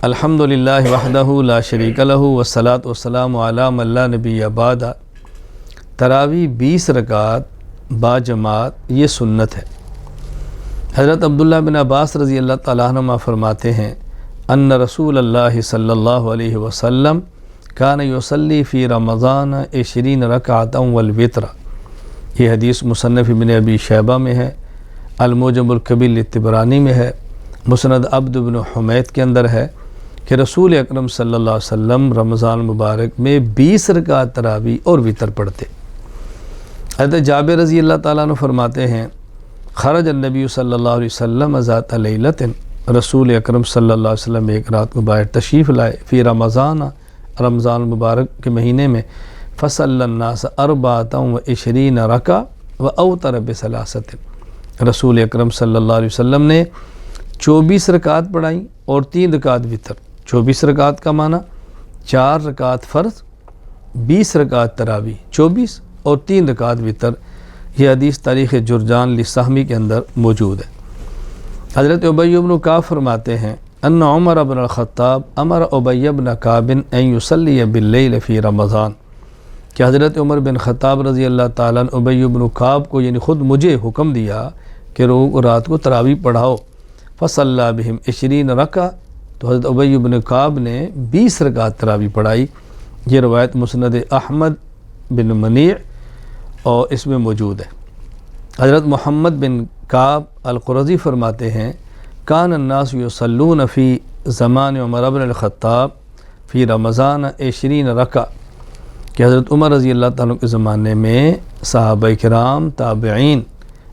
الحمدللہ وحدہ لا شریک لہ والصلاۃ والسلام علی من لا نبی بعد۔ تراویح 20 رکعت با جماعت یہ سنت ہے۔ حضرت عبداللہ بن عباس رضی اللہ تعالیٰ عنہما فرماتے ہیں ان رسول اللہ صلی اللہ علیہ وسلم کان یصلی فی رمضان 20 رکعتا والوتر۔ یہ حدیث مصنف ابن ابی شیبہ میں ہے، المعجم الکبیر للطبرانی میں ہے، مسند عبد بن حمید کے اندر ہے کہ رسول اکرم صلی اللہ علیہ وسلم رمضان مبارک میں 20 رکعت تراویح اور وتر پڑھتے۔ حضرت جابر رضی اللہ تعالیٰ عنہ فرماتے ہیں خرج النبی صلی اللہ علیہ وسلم ذات لیلۃ، رسول اکرم صلی اللہ علیہ وسلم ایک رات کو باہر تشریف لائے فی رمضان، رمضان مبارک کے مہینے میں، فصلی الناس 24 رکعہ واوتر بثلاثۃ۔ رسول اکرم صلی اللہ علیہ وسلم نے 24 رکعت پڑھائیں اور 3 رکعت وتر۔ 24 رکعت کا معنی 4 رکعت فرض، 20 رکعت تراویح، 24 اور 3 رکعت وتر۔ یہ حدیث تاریخ جرجان لسہمی کے اندر موجود ہے۔ حضرت ابی بن کعب فرماتے ہیں ان عمر بن الخطاب امر ابی بن کعب ان یصلی باللیل فی رمضان، کہ حضرت عمر بن خطاب رضی اللہ تعالیٰ عنہ ابی بن کعب کو یعنی خود مجھے حکم دیا کہ رات کو تراویح پڑھاؤ۔ فصلی بہم 20 رکعہ، تو حضرت ابی بن کعب نے 20 رکعت تراویح پڑھائی۔ یہ روایت مسند احمد بن منیع اور اس میں موجود ہے۔ حضرت محمد بن کعب القرظی فرماتے ہیں کان الناس یصلون فی زمان عمر بن الخطاب فی رمضان 20 رکعہ، کہ حضرت عمر رضی اللہ تعالیٰ کے زمانے میں صحابہ کرام تابعین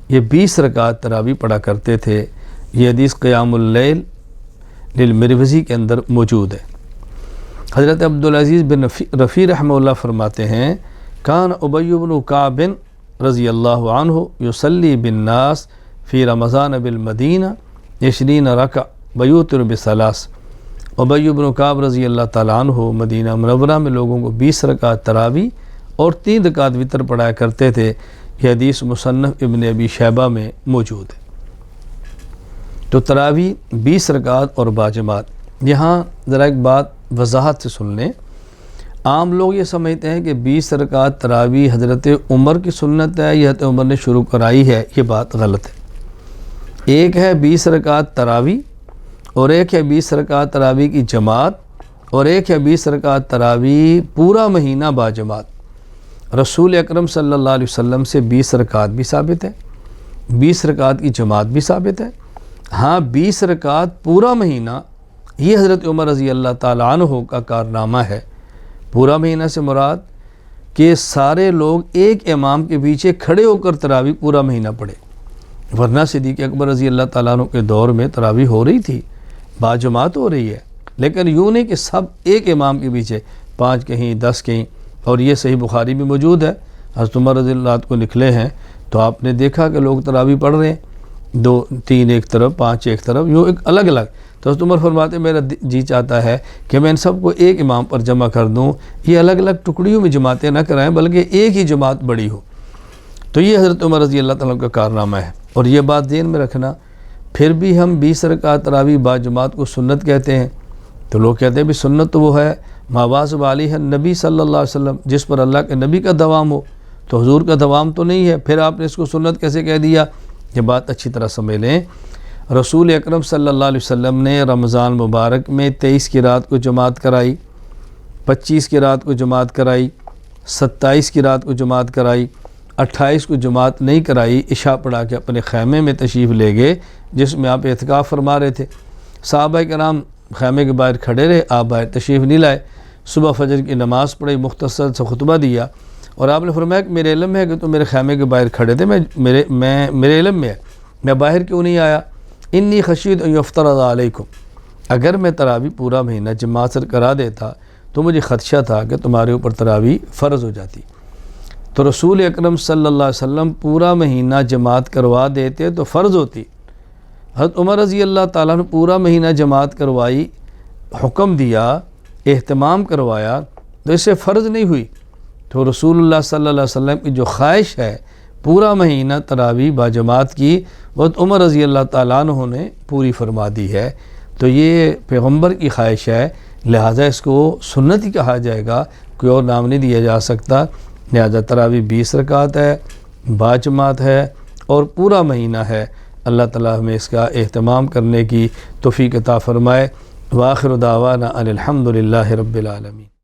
یہ 20 رکعت تراویح پڑھا کرتے تھے۔ یہ حدیث قیام اللیل للمروزی کے اندر موجود ہے۔ حضرت عبدالعزیز بن رفیع رحمہ اللہ فرماتے ہیں کان ابی بن کعب رضی اللہ عنہ یصلی بالناس فی رمضان بالمدینہ 20 رکعہ ویوتر بثلاث۔ ابی بن کعب رضی اللہ تعالیٰ عنہ مدینہ منورہ میں لوگوں کو 20 رکعت تراویح اور 3 رکعت وتر پڑھایا کرتے تھے۔ یہ حدیث مصنف ابن ابی شیبہ میں موجود ہے۔ تو تراویح 20 رکعت اور باجماعت۔ یہاں ذرا ایک بات وضاحت سے سن لیں۔ عام لوگ یہ سمجھتے ہیں کہ 20 رکعت تراویح حضرت عمر کی سنت ہے، یہ حضرت عمر نے شروع کرائی ہے، یہ بات غلط ہے۔ ایک ہے 20 رکعت تراویح اور ایک ہے 20 رکعت تراویح کی جماعت اور ایک ہے 20 رکعت تراویح پورا مہینہ باجماعت۔ رسول اکرم صلی اللہ علیہ وسلم سے 20 رکعت بھی ثابت ہے، 20 رکعت کی جماعت بھی ثابت ہے۔ ہاں 20 رکعت پورا مہینہ یہ حضرت عمر رضی اللہ تعالیٰ عنہ کا کارنامہ ہے۔ پورا مہینہ سے مراد کہ سارے لوگ ایک امام کے پیچھے کھڑے ہو کر تراویح پورا مہینہ پڑھے، ورنہ صدیق اکبر رضی اللہ تعالیٰ عنہ کے دور میں تراویح ہو رہی تھی، باجماعت ہو رہی ہے، لیکن یوں نہیں کہ سب ایک امام کے پیچھے 5 کہیں 10 کہیں۔ اور یہ صحیح بخاری میں موجود ہے، حضرت عمر رضی اللہ عنہ کو نکلے ہیں تو آپ نے دیکھا کہ لوگ تراویح پڑھ رہے ہیں، 2 3 ایک طرف، 5 ایک طرف، یوں ایک الگ الگ۔ تو حضرت عمر فرماتے میرا جی چاہتا ہے کہ میں ان سب کو ایک امام پر جمع کر دوں، یہ الگ الگ ٹکڑیوں میں جماعتیں نہ کرائیں بلکہ ایک ہی جماعت بڑی ہو۔ تو یہ حضرت عمر رضی اللہ تعالیٰ کا کارنامہ ہے۔ اور یہ بات ذہن میں رکھنا، پھر بھی ہم 20 رکعت تراویح با جماعت کو سنت کہتے ہیں، تو لوگ کہتے ہیں بھی سنت تو وہ ہے ما واظب علیہ نبی صلی اللہ علیہ وسلم، جس پر اللہ کے نبی کا دوام ہو، تو حضور کا دوام تو نہیں ہے، پھر آپ نے اس کو سنت کیسے کہہ دیا؟ یہ بات اچھی طرح سمجھ لیں۔ رسول اکرم صلی اللہ علیہ وسلم نے رمضان مبارک میں 23 کی رات کو جماعت کرائی، 25 کی رات کو جماعت کرائی، 27 کی رات کو جماعت کرائی، 28 کو جماعت نہیں کرائی، عشاء پڑھا کے اپنے خیمے میں تشریف لے گئے جس میں آپ اعتکاف فرما رہے تھے۔ صحابہ کرام خیمے کے باہر کھڑے رہے، آپ باہر تشریف نہیں لائے۔ صبح فجر کی نماز پڑھی، مختصر سے خطبہ دیا اور آپ نے فرمایا کہ میرے علم میں ہے کہ تم میرے خیمے کے باہر کھڑے تھے، میرے علم میں ہے، میں باہر کیوں نہیں آیا؟ انی خشیت ان یفترض علیکم، اگر میں تراویح پورا مہینہ جماعت سے کرا دیتا تو مجھے خدشہ تھا کہ تمہارے اوپر تراویح فرض ہو جاتی۔ تو رسول اکرم صلی اللہ علیہ وسلم پورا مہینہ جماعت کروا دیتے تو فرض ہوتی۔ حضرت عمر رضی اللہ تعالیٰ نے پورا مہینہ جماعت کروائی، حکم دیا، اہتمام کروایا، تو اس سے فرض نہیں ہوئی۔ تو رسول اللہ صلی اللہ علیہ وسلم کی جو خواہش ہے پورا مہینہ تراویح با جماعت کی، وہ عمر رضی اللہ تعالیٰ عنہ نے پوری فرما دی ہے۔ تو یہ پیغمبر کی خواہش ہے، لہٰذا اس کو سنت ہی کہا جائے گا، کوئی اور نام نہیں دیا جا سکتا۔ لہٰذا تراویح 20 رکعت ہے، باجماعت ہے اور پورا مہینہ ہے۔ اللہ تعالیٰ ہمیں اس کا اہتمام کرنے کی توفیق عطا فرمائے۔ وآخر دعوانا ان الحمد للہ رب العالمین۔